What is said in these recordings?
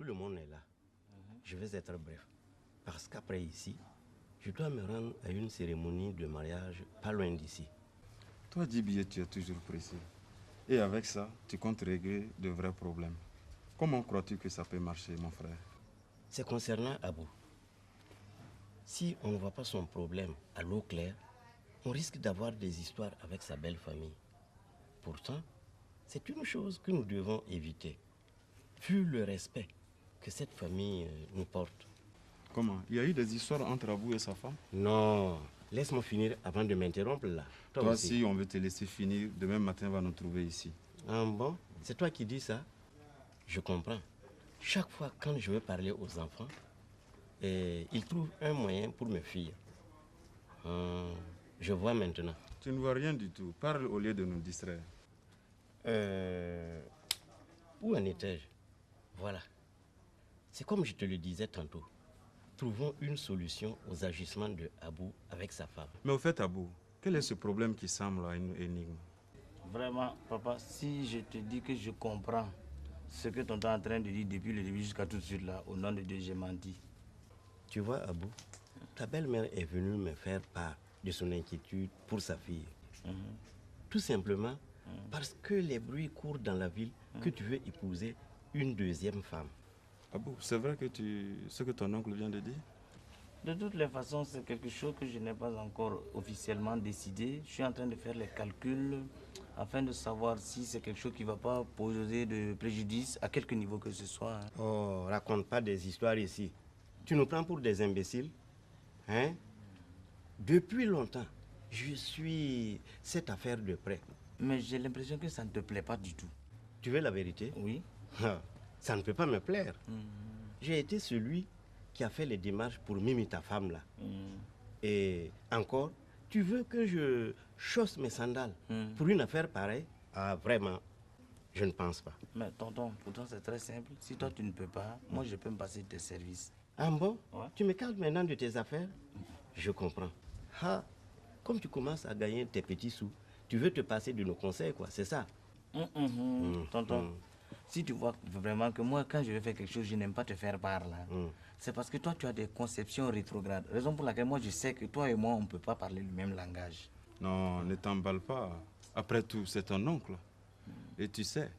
le monde est là. Je vais être bref. Parce qu'après ici, je dois me rendre à une cérémonie de mariage pas loin d'ici. Toi, Djibi, tu es toujours pressé. Et avec ça, tu comptes régler de vrais problèmes. Comment crois-tu que ça peut marcher, mon frère? C'est concernant Abou. Si on ne voit pas son problème à l'eau claire, on risque d'avoir des histoires avec sa belle famille. Pourtant, c'est une chose que nous devons éviter, vu le respect que cette famille nous porte. Comment? Il y a eu des histoires entre Abou et sa femme? Non, laisse-moi finir avant de m'interrompre là. Toi aussi. si on veut te laisser finir, demain matin, on va nous trouver ici. Ah bon? C'est toi qui dis ça? Je comprends. Chaque fois quand je veux parler aux enfants, ils trouvent un moyen pour me fuir. Je vois maintenant. Tu ne vois rien du tout. Parle au lieu de nous distraire. Où en étais-je? Voilà. C'est comme je te le disais tantôt. Trouvons une solution aux agissements de Abou avec sa femme. Mais au fait, Abou, quel est ce problème qui semble une énigme? Vraiment, papa, si je te dis que je comprends ce que tonton est en train de dire depuis le début jusqu'à tout de suite là, au nom de Dieu, j'ai menti. Tu vois, Abou, ta belle-mère est venue me faire part de son inquiétude pour sa fille. Tout simplement parce que les bruits courent dans la ville que tu veux épouser une deuxième femme. Abou, c'est vrai que ce que ton oncle vient de dire? De toutes les façons, c'est quelque chose que je n'ai pas encore officiellement décidé. Je suis en train de faire les calculs afin de savoir si c'est quelque chose qui ne va pas poser de préjudice à quelque niveau que ce soit. Oh, raconte pas des histoires ici. Tu nous prends pour des imbéciles? Hein? Depuis longtemps, je suis cette affaire de près. Mais j'ai l'impression que ça ne te plaît pas du tout. Tu veux la vérité? Oui. Ça ne peut pas me plaire. J'ai été celui qui a fait les démarches pour Mimi, ta femme là. Et encore, tu veux que je chausse mes sandales pour une affaire pareille? Ah, vraiment, je ne pense pas. Mais tonton, pourtant c'est très simple. Si toi tu ne peux pas, moi je peux me passer de tes services. Ah bon? Ouais. Tu me calmes maintenant de tes affaires? Je comprends. Comme tu commences à gagner tes petits sous, tu veux te passer de nos conseils, quoi, c'est ça? Tonton, si tu vois vraiment que moi, quand je vais faire quelque chose, je n'aime pas te faire part là. C'est parce que toi, tu as des conceptions rétrogrades. Raison pour laquelle moi, je sais que toi et moi, on ne peut pas parler le même langage. Non, ne t'emballe pas. Après tout, c'est ton oncle. Et tu sais,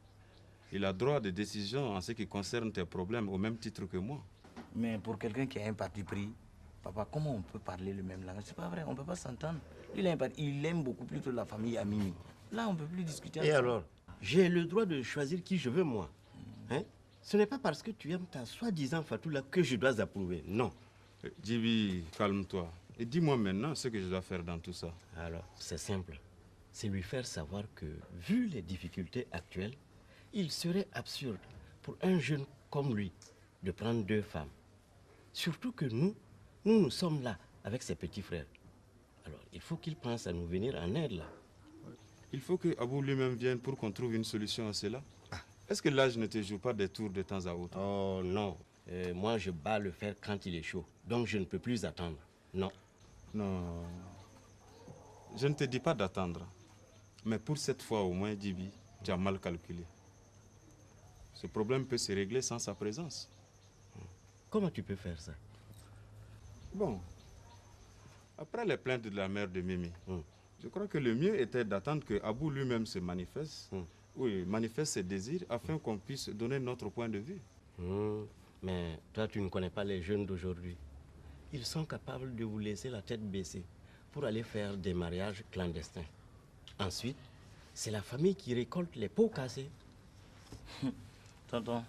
il a droit de décision en ce qui concerne tes problèmes au même titre que moi. Mais pour quelqu'un qui a un parti pris, papa, comment on peut parler le même langage? C'est pas vrai, on ne peut pas s'entendre. Il aime beaucoup plutôt la famille à Mimi. Là, on ne peut plus discuter. Et alors, j'ai le droit de choisir qui je veux, moi. Hein? Ce n'est pas parce que tu aimes ta soi-disant Fatoula que je dois approuver, non. Djibi, calme-toi. Et dis-moi maintenant ce que je dois faire dans tout ça. Alors, c'est simple. C'est lui faire savoir que, vu les difficultés actuelles, il serait absurde pour un jeune comme lui de prendre 2 femmes. Surtout que nous sommes là avec ses petits frères. Alors, il faut qu'il pense à nous venir en aide là. Il faut que Abou lui-même vienne pour qu'on trouve une solution à cela. Est-ce que l'âge ne te joue pas des tours de temps à autre? Oh non, moi je bats le fer quand il est chaud. Donc je ne peux plus attendre. Non. Non, je ne te dis pas d'attendre. Mais pour cette fois au moins, Djibi, tu as mal calculé. Ce problème peut se régler sans sa présence. Comment tu peux faire ça? Bon, après les plaintes de la mère de Mimi, je crois que le mieux était d'attendre que Abou lui-même se manifeste, manifeste ses désirs afin qu'on puisse donner notre point de vue. Mais toi, tu ne connais pas les jeunes d'aujourd'hui. Ils sont capables de vous laisser la tête baissée pour aller faire des mariages clandestins. Ensuite, c'est la famille qui récolte les pots cassés. Tonton,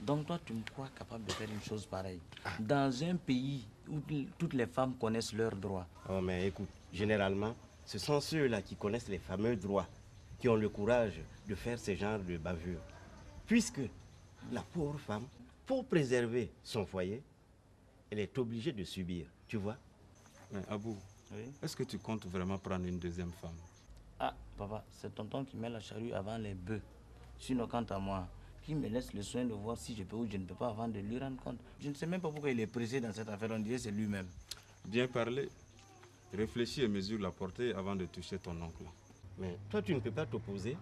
donc toi, tu me crois capable de faire une chose pareille dans un pays où toutes les femmes connaissent leurs droits? Oh, mais écoute, généralement, ce sont ceux-là qui connaissent les fameux droits, qui ont le courage de faire ce genre de bavure. Puisque la pauvre femme, pour préserver son foyer, elle est obligée de subir, tu vois. Mais Abou, est-ce que tu comptes vraiment prendre une deuxième femme? Ah, papa, c'est tonton qui met la charrue avant les bœufs. Sinon, quant à moi, qui me laisse le soin de voir si je peux ou je ne peux pas avant de lui rendre compte. Je ne sais même pas pourquoi il est pressé dans cette affaire, on dirait que c'est lui-même. Bien parlé. Réfléchis et mesure la portée avant de toucher ton oncle. Mais toi, tu ne peux pas t'opposer.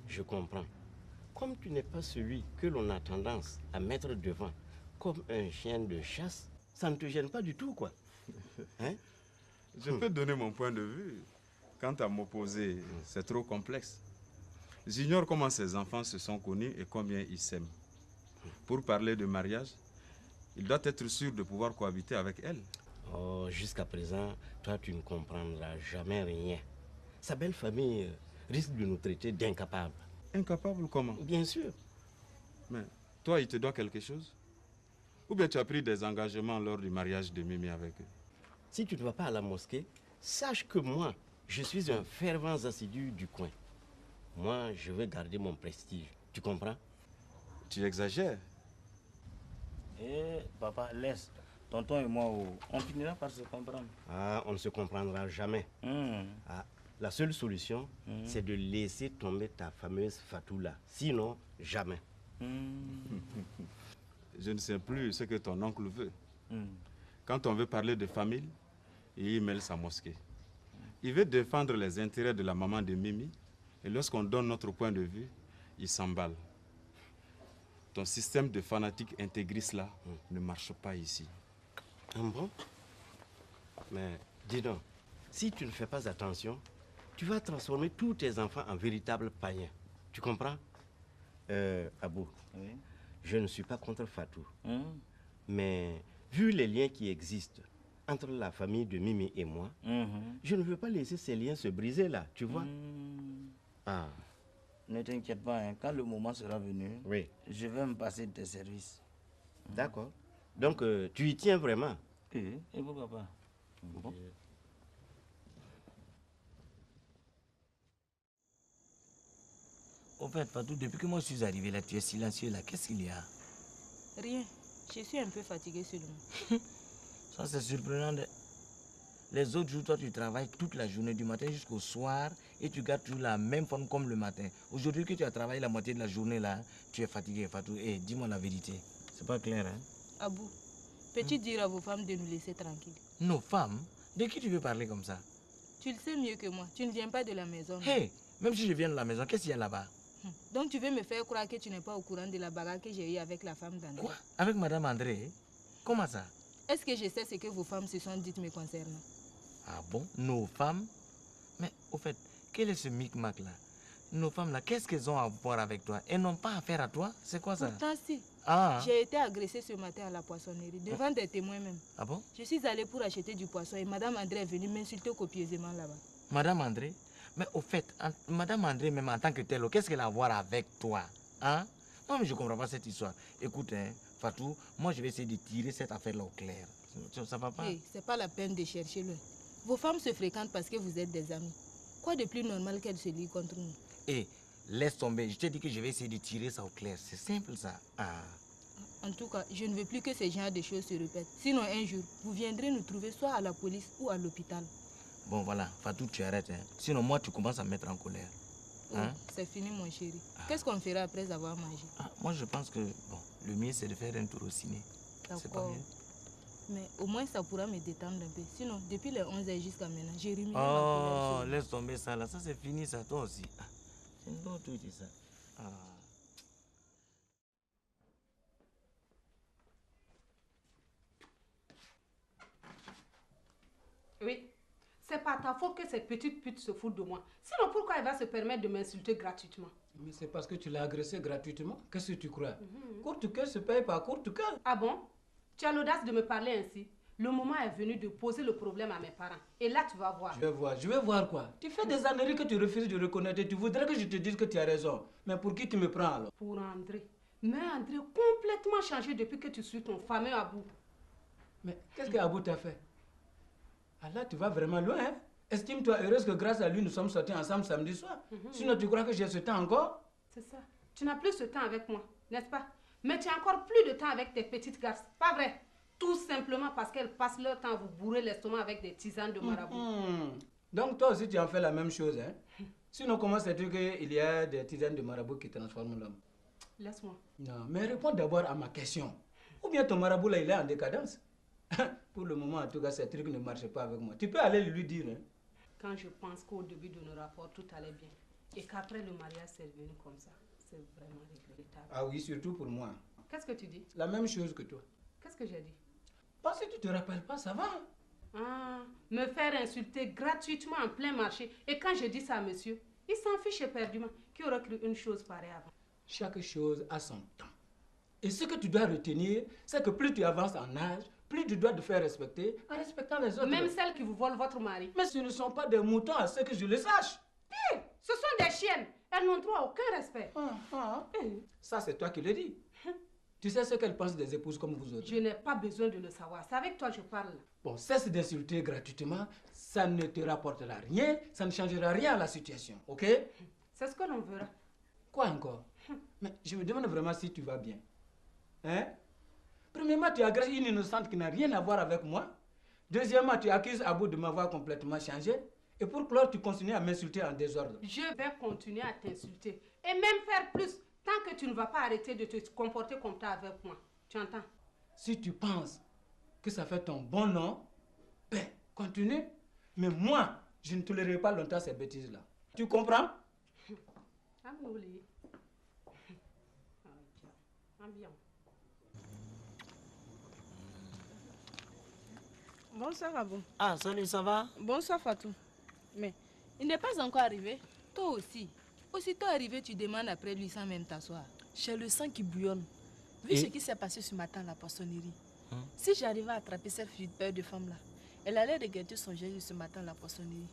Je comprends. comme tu n'es pas celui que l'on a tendance à mettre devant comme un chien de chasse, ça ne te gêne pas du tout, quoi. Hein? Je peux donner mon point de vue. Quant à m'opposer, c'est trop complexe. J'ignore comment ces enfants se sont connus et combien ils s'aiment. Pour parler de mariage, il doit être sûr de pouvoir cohabiter avec elle. Oh, jusqu'à présent, toi, tu ne comprendras jamais rien. Sa belle famille risque de nous traiter d'incapables. Incapable comment? Bien sûr. Mais toi, il te doit quelque chose? Ou bien tu as pris des engagements lors du mariage de Mimi avec eux? Si tu ne vas pas à la mosquée, sache que moi, je suis un fervent assidu du coin. Moi, je veux garder mon prestige. Tu comprends? Tu exagères. Eh, papa, laisse. Tonton et moi, on finira par se comprendre. Ah, on ne se comprendra jamais. Ah, la seule solution, c'est de laisser tomber ta fameuse Fatou là. Sinon, jamais. Je ne sais plus ce que ton oncle veut. Quand on veut parler de famille, il mêle sa mosquée. Il veut défendre les intérêts de la maman de Mimi. Et lorsqu'on donne notre point de vue, il s'emballe. Ton système de fanatique intégriste là ne marche pas ici. Ah bon? Mais dis donc, si tu ne fais pas attention, tu vas transformer tous tes enfants en véritables païens. Tu comprends? Abou, Oui. je ne suis pas contre Fatou. Mais vu les liens qui existent entre la famille de Mimi et moi, je ne veux pas laisser ces liens se briser là, tu vois? Ah. Ne t'inquiète pas, hein. Quand le moment sera venu, Oui. je vais me passer de tes services. D'accord. Donc, tu y tiens vraiment? Et pourquoi pas? Bon. Au fait, Fatou, depuis que moi je suis arrivé là, tu es silencieux là. Qu'est-ce qu'il y a? Rien. Je suis un peu fatiguée seulement. Ça, c'est surprenant. Les autres jours, toi, tu travailles toute la journée, du matin jusqu'au soir, et tu gardes toujours la même forme comme le matin. Aujourd'hui que tu as travaillé la moitié de la journée là, tu es fatigué, Fatou. Eh, dis-moi la vérité. C'est pas clair, hein? Abou, peux-tu dire à vos femmes de nous laisser tranquilles? Nos femmes? De qui tu veux parler comme ça? Tu le sais mieux que moi. Tu ne viens pas de la maison. non? Hey, même si je viens de la maison, qu'est-ce qu'il y a là-bas? Donc tu veux me faire croire que tu n'es pas au courant de la bagarre que j'ai eue avec la femme d'André? Quoi? Avec Madame André? Comment ça? Est-ce que je sais ce que vos femmes se sont dites me concernant? Ah bon? Nos femmes? Mais au fait, quel est ce micmac là? Nos femmes là, qu'est-ce qu'elles ont à voir avec toi? Elles n'ont pas affaire à toi? C'est quoi ça? Pourtant si. Ah. J'ai été agressée ce matin à la poissonnerie, devant des témoins même. Ah bon? Je suis allée pour acheter du poisson et Madame André est venue m'insulter copieusement là-bas. Madame André? Mais au fait, Madame André, même en tant que telle, qu'est-ce qu'elle a à voir avec toi? Hein? Non, mais je ne comprends pas cette histoire. Écoute, hein, Fatou, moi je vais essayer de tirer cette affaire-là au clair. Ça va pas? Hey, c'est pas la peine de chercher loin. Vos femmes se fréquentent parce que vous êtes des amis. Quoi de plus normal qu'elles se lient contre nous? Hé, laisse tomber. Je te dis que je vais essayer de tirer ça au clair. C'est simple ça. Ah. En tout cas, je ne veux plus que ce genre de choses se répètent. Sinon, un jour, vous viendrez nous trouver soit à la police ou à l'hôpital. Bon, voilà. Fatou, tu arrêtes. Hein. Sinon, moi, tu commences à me mettre en colère. Hein? Oh, c'est fini, mon chéri. Qu'est-ce qu'on fera après avoir mangé? Moi, je pense que bon, le mieux, c'est de faire un tour au ciné. C'est pas D'accord. mieux? Mais au moins, ça pourra me détendre un peu. Sinon, depuis les 11h jusqu'à maintenant, j'ai ruminé ma Oh, colère. laisse tomber ça là. Ça, c'est fini, ça. Toi aussi. Ah, c'est une bonne truc, ça. Ah. Oui, c'est pas ta faute que cette petite pute se fout de moi. Sinon, pourquoi elle va se permettre de m'insulter gratuitement? Mais c'est parce que tu l'as agressé gratuitement. Qu'est-ce que tu crois? Courte cœur se paye par courte cœur. Ah bon? Tu as l'audace de me parler ainsi? Le moment est venu de poser le problème à mes parents. Et là, tu vas voir. Je vais voir quoi? Tu fais des âneries que tu refuses de reconnaître et tu voudrais que je te dise que tu as raison. Mais pour qui tu me prends alors? Pour André. Mais André complètement changé depuis que tu suis ton fameux Abou. Mais qu'est-ce que Abou t'a fait? Ah là, tu vas vraiment loin, hein? Estime-toi heureuse que grâce à lui, nous sommes sortis ensemble samedi soir. Sinon, tu crois que j'ai ce temps encore? C'est ça. Tu n'as plus ce temps avec moi, n'est-ce pas? Mais tu as encore plus de temps avec tes petites garces, pas vrai? Tout simplement parce qu'elles passent leur temps à vous bourrer l'estomac avec des tisanes de marabout. Donc toi aussi, tu en fais la même chose, hein? Sinon, comment sais-tu qu'il y a des tisanes de marabout qui transforment l'homme? Laisse-moi. Non, mais réponds d'abord à ma question. Ou bien ton marabout là, il est en décadence? Pour le moment, en tout cas, ces trucs ne marchent pas avec moi. Tu peux aller lui dire, hein? Quand je pense qu'au début de nos rapports, tout allait bien, et qu'après le mariage, c'est venu comme ça, C'est vraiment regrettable. Ah oui, surtout pour moi. Qu'est-ce que tu dis? La même chose que toi. Qu'est-ce que j'ai dit? Parce que tu te rappelles pas, ça va. Ah, me faire insulter gratuitement en plein marché. Et quand je dis ça à monsieur, il s'en fiche éperdument. Qui aurait cru une chose pareille avant? Chaque chose a son temps. Et ce que tu dois retenir, c'est que plus tu avances en âge, plus tu dois te faire respecter en respectant les autres. Même celles qui vous volent votre mari. Mais ce ne sont pas des moutons à ce que je le sache. Pire, ce sont des chiennes. Elles n'ont droit à aucun respect. Ça, c'est toi qui le dis. Tu sais ce qu'elles pensent des épouses comme vous autres. Je n'ai pas besoin de le savoir. C'est avec toi que je parle. Bon, cesse d'insulter gratuitement. Ça ne te rapportera rien. Ça ne changera rien à la situation, ok? C'est ce que l'on verra. Quoi encore? Mais je me demande vraiment si tu vas bien. Hein? Premièrement, tu agresses une innocente qui n'a rien à voir avec moi. Deuxièmement, tu accuses Abou de m'avoir complètement changé. Et pour clore, tu continues à m'insulter en désordre. Je vais continuer à t'insulter. Et même faire plus. Tant que tu ne vas pas arrêter de te comporter comme ça avec moi. Tu entends? Si tu penses que ça fait ton bon nom, ben, continue. Mais moi, je ne tolérerai pas longtemps ces bêtises-là. Tu comprends? Bonsoir Abou. Ah, salut, ça va? Bonsoir Fatou. Mais il n'est pas encore arrivé. Toi aussi. Aussitôt arrivé, tu demandes après lui sans même t'asseoir. J'ai le sang qui bouillonne. Vu ce qui s'est passé ce matin à la poissonnerie. Si j'arrivais à attraper cette flippeur de femme-là, elle allait regretter son geste ce matin à la poissonnerie.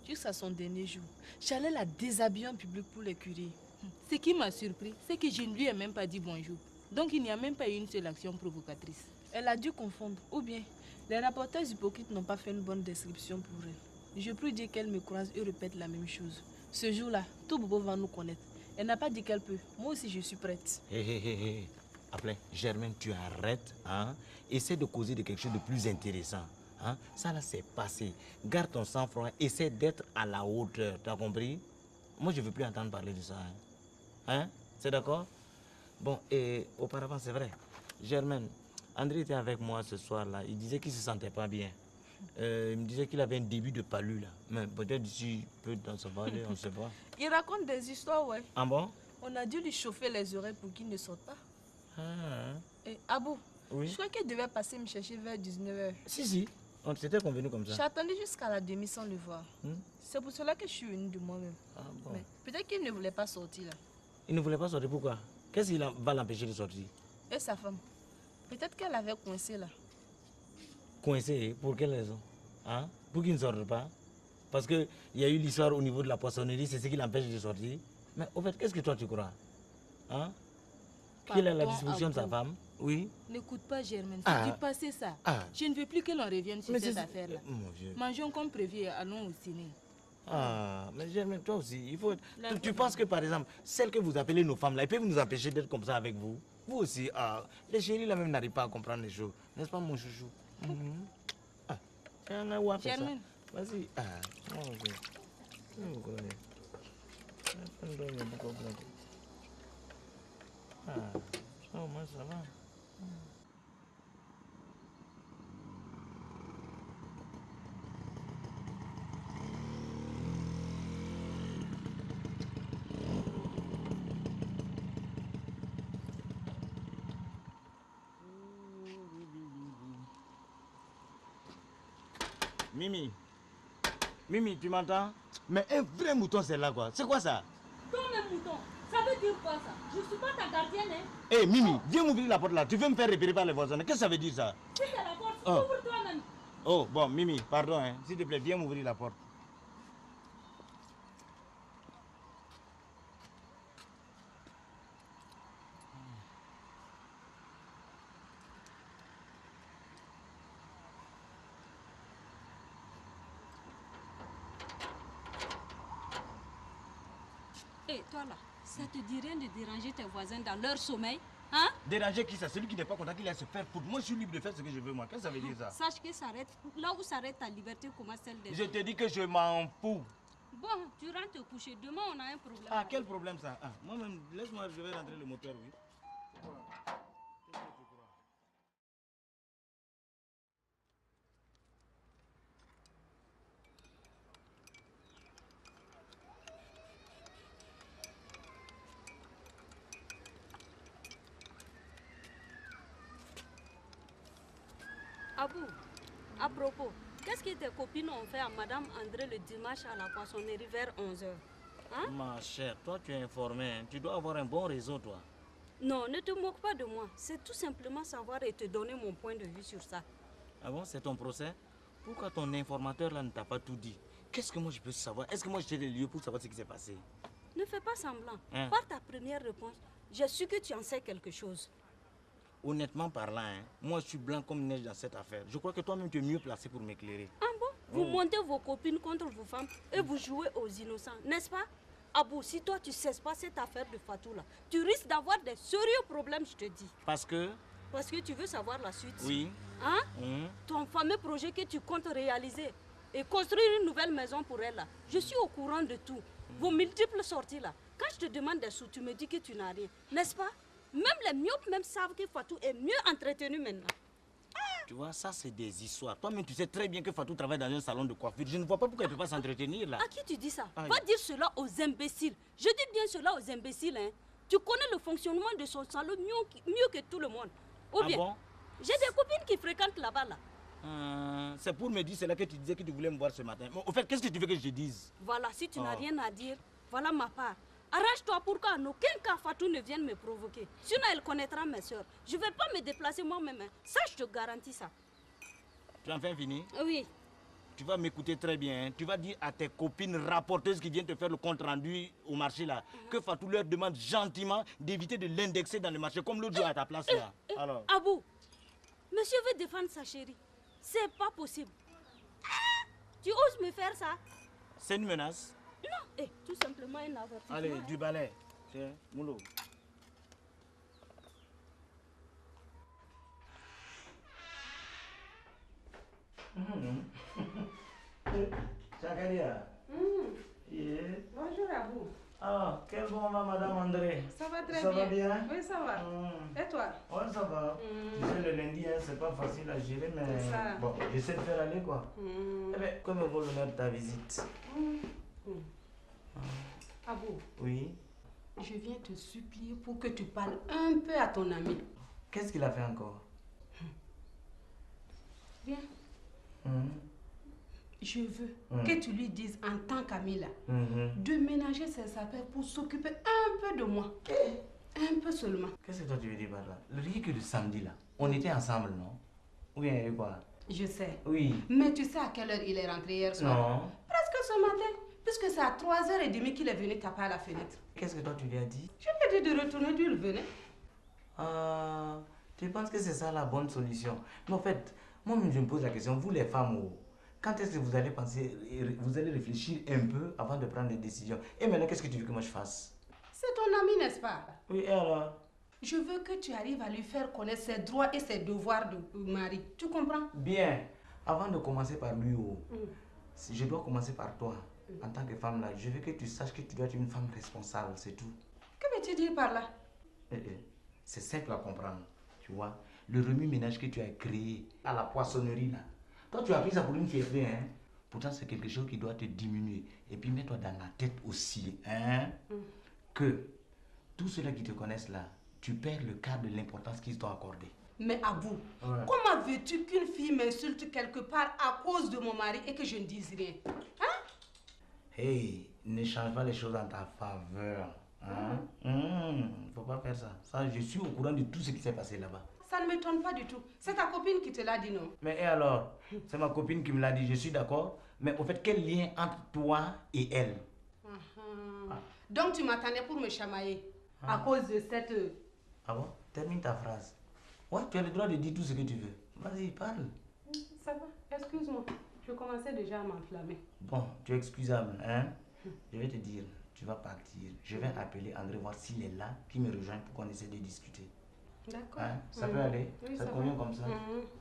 Jusqu'à son dernier jour. J'allais la déshabiller en public pour les curer. Ce qui m'a surpris, c'est que je ne lui ai même pas dit bonjour. Donc il n'y a même pas eu une seule action provocatrice. Elle a dû confondre. Ou bien, les rapporteurs hypocrites n'ont pas fait une bonne description pour elle. Je prie Dieu qu'elle me croise et répète la même chose. Ce jour-là, tout Bobo va nous connaître. Elle n'a pas dit qu'elle peut. Moi aussi, je suis prête. Hé. Après, Germaine, tu arrêtes. Hein? Essaie de causer de quelque chose de plus intéressant. Hein? Ça là, c'est passé. Garde ton sang-froid. Essaie d'être à la hauteur. Tu as compris? Moi, je ne veux plus entendre parler de ça. Hein? C'est d'accord? Bon, et auparavant, c'est vrai. Germaine, André était avec moi ce soir-là. Il disait qu'il ne se sentait pas bien. Il me disait qu'il avait un début de palu là. Mais peut-être d'ici peu de temps ça va aller, on ne sait pas. Il raconte des histoires, ouais. Ah bon? On a dû lui chauffer les oreilles pour qu'il ne sorte pas. Ah. Et Abou, Oui? je crois qu'elle devait passer me chercher vers 19h. Si. On s'était convenu comme ça. J'ai attendu jusqu'à la demi sans le voir. C'est pour cela que je suis venue de moi-même. Ah bon? Mais peut-être qu'il ne voulait pas sortir là. Il ne voulait pas sortir, pourquoi? Qu'est-ce qui va l'empêcher de sortir? Et sa femme? Peut-être qu'elle avait coincé là. Coincé, pour quelle raison? Hein? Pour qu'il ne sorte pas? Parce qu'il y a eu l'histoire au niveau de la poissonnerie, c'est ce qui l'empêche de sortir. Mais au fait, qu'est-ce que toi tu crois? Hein? Qu'il est à la disposition de sa femme? Oui. N'écoute pas Germaine, c'est du passé ça. Je ne veux plus que l'on revienne sur cette affaire-là. Mangeons comme prévu et allons au ciné. Ah, mais Germaine, toi aussi, il faut... Tu penses que par exemple, celles que vous appelez nos femmes là, elles peuvent nous empêcher d'être comme ça avec vous? Vous aussi, les chéris là même n'arrivent pas à comprendre les choses. N'est-ce pas mon chouchou? Germaine. Vas-y. Moi ça va. Mimi, tu m'entends? Mais un vrai mouton, c'est là quoi. C'est quoi ça? Toi, même mouton, ça veut dire quoi ça? Je ne suis pas ta gardienne, hein? Hé Mimi, viens m'ouvrir la porte là. Tu veux me faire repérer par les voisins. Qu'est-ce que ça veut dire ça? Si c'est la porte, ouvre toi-même. Oh, bon, Mimi, pardon, hein. S'il te plaît, viens m'ouvrir la porte. Hé, toi là, ça te dit rien de déranger tes voisins dans leur sommeil? Hein? Déranger qui ça? Celui qui n'est pas content qu'il aille se faire foutre. Moi, je suis libre de faire ce que je veux, moi. Qu'est-ce que ça veut dire ça? Sache que là où s'arrête ta liberté commence celle des Je te dis que je m'en fous. Bon, tu rentres te coucher. Demain, on a un problème. Ah, quel problème ça? Moi-même, laisse-moi, je vais rentrer le moteur, oui. Abou, à propos, qu'est-ce que tes copines ont fait à Madame André le dimanche à la poissonnerie vers 11h? Hein? Ma chère, toi tu es informée, hein? Tu dois avoir un bon réseau, toi. Non, ne te moque pas de moi. C'est tout simplement savoir et te donner mon point de vue sur ça. Ah bon, c'est ton procès? Pourquoi ton informateur là ne t'a pas tout dit? Qu'est-ce que moi je peux savoir? Est-ce que moi j'ai les lieux pour savoir ce qui s'est passé? Ne fais pas semblant. Hein? Par ta première réponse, j'ai su que tu en sais quelque chose. Honnêtement parlant, hein, moi je suis blanc comme neige dans cette affaire. Je crois que toi-même tu es mieux placé pour m'éclairer. Ah bon? Vous montez vos copines contre vos femmes et vous jouez aux innocents, n'est-ce pas? Abou, si toi tu ne cesses pas cette affaire de Fatou là, tu risques d'avoir des sérieux problèmes, je te dis. Parce que? Parce que tu veux savoir la suite. Oui. Hein? Ton fameux projet que tu comptes réaliser et construire une nouvelle maison pour elle là. Je suis au courant de tout. Vos multiples sorties là. Quand je te demande des sous, tu me dis que tu n'as rien, n'est-ce pas? Même les myopes même savent que Fatou est mieux entretenu maintenant. Tu vois, ça c'est des histoires. Toi-même tu sais très bien que Fatou travaille dans un salon de coiffure. Je ne vois pas pourquoi elle ne peut pas s'entretenir là. À qui tu dis ça? Aïe. Va dire cela aux imbéciles. Je dis bien cela aux imbéciles. Hein. Tu connais le fonctionnement de son salon mieux que tout le monde. Ou bien, bon? j'ai des copines qui fréquentent là-bas là. C'est pour me dire cela que tu disais que tu voulais me voir ce matin. Au fait, qu'est-ce que tu veux que je dise? Voilà, si tu n'as rien à dire, voilà ma part. Arrange-toi pour qu'en aucun cas Fatou ne vienne me provoquer. Sinon, elle connaîtra mes soeurs. Je ne vais pas me déplacer moi-même. Hein. Ça, je te garantis ça. Tu as enfin fini? Oui. Tu vas m'écouter très bien. Hein. Tu vas dire à tes copines rapporteuses qui viennent te faire le compte rendu au marché là, que Fatou leur demande gentiment d'éviter de l'indexer dans le marché comme l'autre jour à ta place là. Alors. Abou, monsieur veut défendre sa chérie. C'est pas possible. Tu oses me faire ça? C'est une menace? Non, tout simplement un avertissement. Allez, du balai. Tiens, Moulot. Chakalia. Bonjour Abou. Ah, quel bon va Madame André. Ça va très bien. Ça va bien? Oui, ça va. Et toi? Ouais, ça va. Tu sais, le lundi, hein, c'est pas facile à gérer, mais C'est ça. bon, j'essaie de faire aller quoi. Eh bien, comme vaut l'honneur de ta visite? Abou, Oui. je viens te supplier pour que tu parles un peu à ton ami. Qu'est-ce qu'il a fait encore? Viens. Je veux que tu lui dises en tant qu'ami là, de ménager ses affaires pour s'occuper un peu de moi. Un peu seulement. Qu'est-ce que toi tu veux dire par là? Le rien que le samedi là, on était ensemble, non? Oui, et quoi? Je sais. Oui. Mais tu sais à quelle heure il est rentré hier soir? Non. Presque ce matin. Puisque c'est à 3h30 qu'il est venu taper à la fenêtre. Qu'est-ce que toi tu lui as dit? Je lui ai dit de retourner d'où il venait. Ah, tu penses que c'est ça la bonne solution? Mais en fait, moi-même je me pose la question, vous les femmes, quand est-ce que vous allez penser, vous allez réfléchir un peu avant de prendre des décisions? Et maintenant, qu'est-ce que tu veux que moi je fasse? C'est ton ami, n'est-ce pas? Oui, et alors? Je veux que tu arrives à lui faire connaître ses droits et ses devoirs de mari. Tu comprends? Bien. Avant de commencer par lui, je dois commencer par toi. En tant que femme là, je veux que tu saches que tu dois être une femme responsable, c'est tout. Que veux-tu dire par là? C'est simple à comprendre, tu vois. Le remue-ménage que tu as créé à la poissonnerie là, toi tu as pris ça pour une fierté, hein. Pourtant c'est quelque chose qui doit te diminuer. Et puis mets-toi dans la tête aussi, hein, que tous ceux-là qui te connaissent là, tu perds le quart de l'importance qu'ils t'ont accordé. Mais Abou, comment veux-tu qu'une fille m'insulte quelque part à cause de mon mari et que je ne dise rien? Hein? Hey, ne change pas les choses en ta faveur. Hein? Faut pas faire ça. Ça, je suis au courant de tout ce qui s'est passé là-bas. Ça ne m'étonne pas du tout. C'est ta copine qui te l'a dit, non? Mais et alors? C'est ma copine qui me l'a dit, je suis d'accord. Mais au fait, quel lien entre toi et elle? Donc tu m'attendais pour me chamailler à cause de cette... Ah bon? Termine ta phrase. Ouais, tu as le droit de dire tout ce que tu veux. Vas-y, parle. Ça va, excuse-moi. Je commençais déjà à m'enflammer. Bon, tu es excusable, hein? Je vais te dire, tu vas partir. Je vais appeler André voir s'il est là, qu'il me rejoigne pour qu'on essaie de discuter. D'accord. Hein? Ça peut aller? Oui, ça ça convient va. comme ça?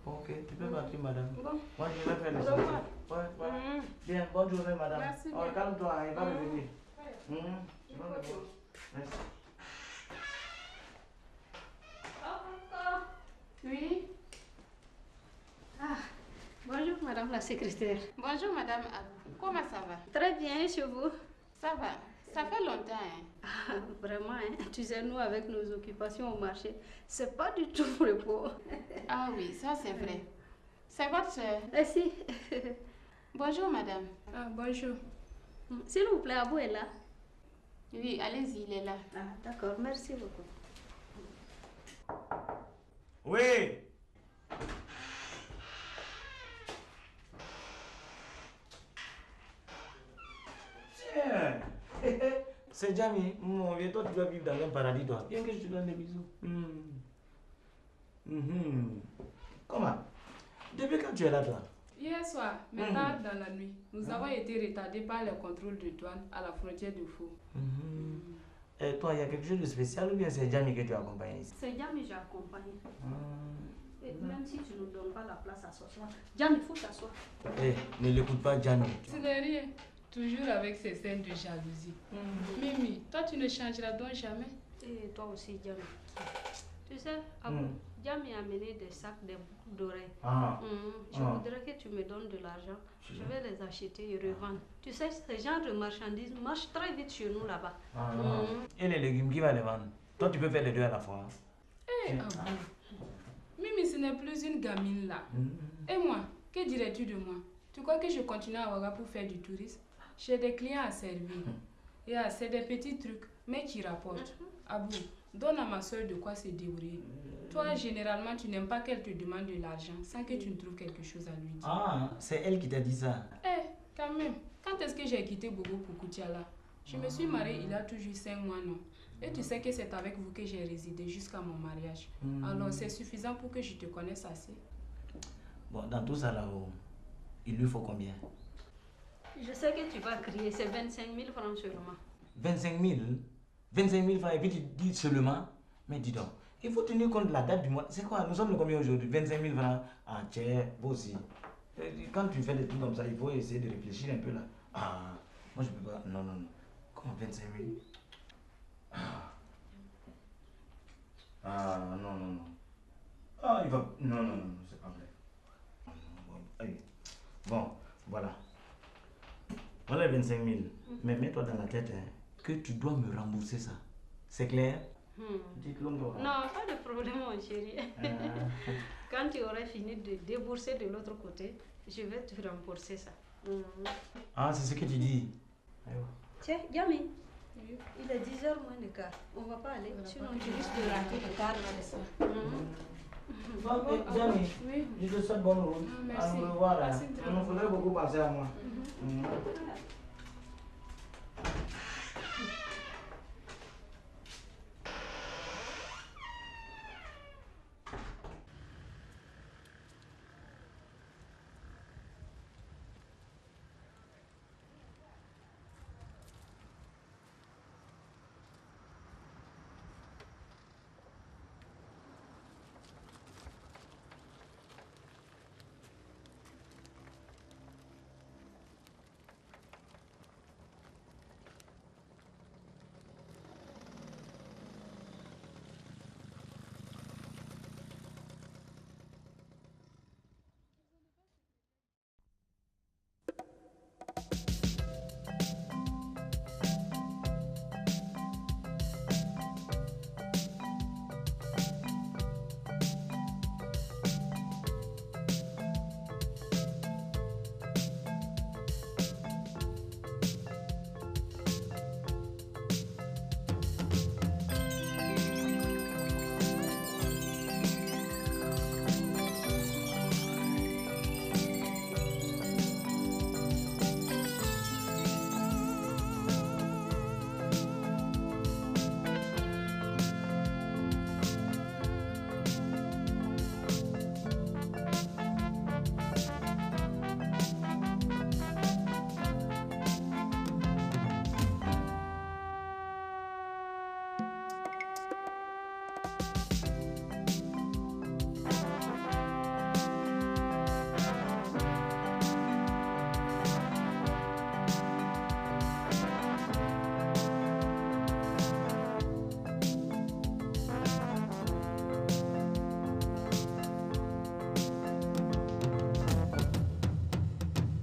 Ok, tu peux partir, madame. Bon. Moi, je vais faire le Au sorties. revoir. Ouais, voilà. Bien, bonne journée, madame. Merci Oh, bien. calme-toi, il va revenir. Il faut que- Merci. Oui. Bonjour Madame la secrétaire. Bonjour Madame Abou. Comment ça va? Très bien, chez vous? Ça va. Ça fait longtemps, hein? Vraiment, hein? Tu sais, nous avec nos occupations au marché, c'est pas du tout repos. Ah oui, ça c'est vrai. C'est votre soeur. Si. Bonjour, madame. Ah, bonjour. S'il vous plaît, Abou est là. Oui, allez-y, il est là. Ah, d'accord, merci beaucoup. Oui. Tiens. C'est Jamy. Mon vieux, toi, tu dois vivre dans un paradis, toi. Bien que je te donne des bisous. Comment? Depuis quand tu es là, toi? Hier soir, mais tard dans la nuit, nous avons été retardés par le contrôle de douane à la frontière de Fou. Et toi, il y a quelque chose de spécial ou bien c'est Jamy que tu as accompagné ici? C'est Jamy que j'ai accompagné. Et même si tu ne nous donnes pas la place à s'asseoir, Jamy, il faut t'asseoir. Ne l'écoute pas, Jamy. Ce n'est rien. Toujours avec ces scènes de jalousie. Mimi, toi tu ne changeras donc jamais. Et toi aussi, Jamy. Tu sais, Jamy a amené des sacs, des boucles d'oreilles. Je voudrais que tu me donnes de l'argent. Je vais les acheter et revendre. Tu sais, ce genre de marchandises marche très vite chez nous là-bas. Et les légumes, qui va les vendre? Toi, tu peux faire les deux à la fois. Mimi, ce n'est plus une gamine là. Et moi, que dirais-tu de moi? Tu crois que je continue à Ouaga pour faire du tourisme? J'ai des clients à servir. C'est des petits trucs, mais qui rapportent. Abou, donne à ma soeur de quoi se débrouiller. Toi, généralement, tu n'aimes pas qu'elle te demande de l'argent sans que tu ne trouves quelque chose à lui dire. Ah, c'est elle qui t'a dit ça. Quand même. Quand est-ce que j'ai quitté Bobo pour Koutiala? Je me suis mariée il y a tout juste 5 mois, non? Et tu sais que c'est avec vous que j'ai résidé jusqu'à mon mariage. Alors, c'est suffisant pour que je te connaisse assez. Bon, dans tout ça là-haut, il lui faut combien? Je sais que tu vas crier, c'est 25 000 francs seulement. 25 000? 25 000 francs et puis tu dis seulement? Mais dis donc, il faut tenir compte de la date du mois. C'est quoi? Nous sommes le combien aujourd'hui? 25 000 francs? Ah tiens, vous aussi. Quand tu fais des trucs comme ça, il faut essayer de réfléchir un peu là. Ah, moi je peux pas. Non. Comment 25 000? Non. Ah, il va... Non, c'est pas vrai. Bon, voilà. Voilà 25 000. Mais mets-toi dans la tête que tu dois me rembourser ça. C'est clair? Non, pas de problème, mon chéri. Quand tu aurais fini de débourser de l'autre côté, je vais te rembourser ça. Ah, c'est ce que tu dis. Tiens, Jamy, il est 10h moins de quart. On va pas aller, sinon tu risques de rater le quart là-dessus. Jamy, je te souhaite bonne route. Merci. Au revoir. Il me faudrait beaucoup penser à moi.